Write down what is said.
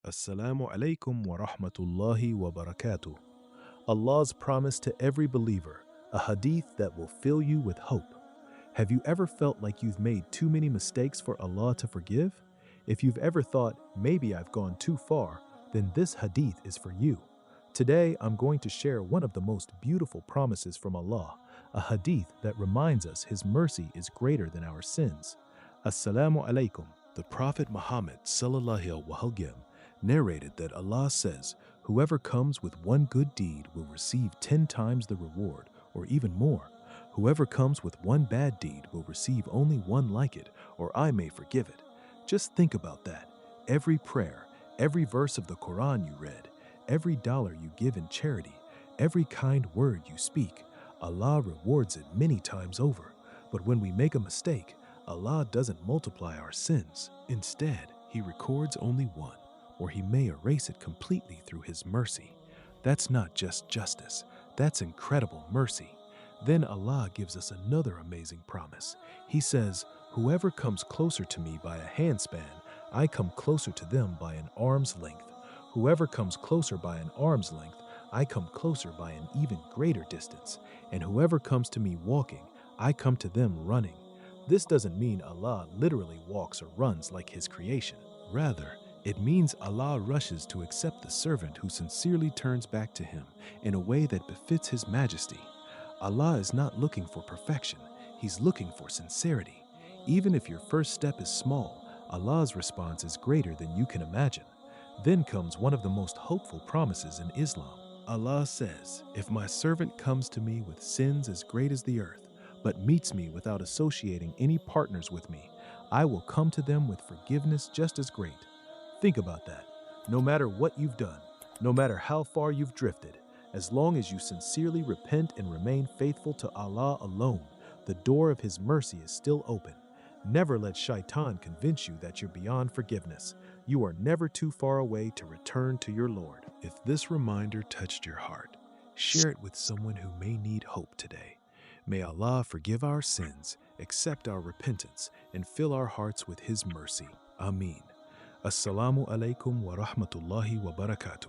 Assalamu alaikum wa rahmatullahi wa barakatuh. Allah's promise to every believer, a hadith that will fill you with hope. Have you ever felt like you've made too many mistakes for Allah to forgive? If you've ever thought, maybe I've gone too far, then this hadith is for you. Today, I'm going to share one of the most beautiful promises from Allah, a hadith that reminds us His mercy is greater than our sins. Assalamu alaikum. The Prophet Muhammad sallallahu alaihi wasallam narrated that Allah says, whoever comes with one good deed will receive 10 times the reward, or even more. Whoever comes with one bad deed will receive only one like it, or I may forgive it. Just think about that. Every prayer, every verse of the Quran you read, every dollar you give in charity, every kind word you speak, Allah rewards it many times over. But when we make a mistake, Allah doesn't multiply our sins. Instead, He records only one, or He may erase it completely through His mercy. That's not just justice, that's incredible mercy. Then Allah gives us another amazing promise. He says, whoever comes closer to me by a handspan, I come closer to them by an arm's length. Whoever comes closer by an arm's length, I come closer by an even greater distance. And whoever comes to me walking, I come to them running. This doesn't mean Allah literally walks or runs like His creation. Rather, it means Allah rushes to accept the servant who sincerely turns back to Him in a way that befits His majesty. Allah is not looking for perfection, He's looking for sincerity. Even if your first step is small, Allah's response is greater than you can imagine. Then comes one of the most hopeful promises in Islam. Allah says, if my servant comes to me with sins as great as the earth, but meets me without associating any partners with me, I will come to them with forgiveness just as great. Think about that. No matter what you've done, no matter how far you've drifted, as long as you sincerely repent and remain faithful to Allah alone, the door of His mercy is still open. Never let shaitan convince you that you're beyond forgiveness. You are never too far away to return to your Lord. If this reminder touched your heart, share it with someone who may need hope today. May Allah forgive our sins, accept our repentance, and fill our hearts with His mercy. Ameen. Assalamu alaikum wa rahmatullahi wa barakatuh.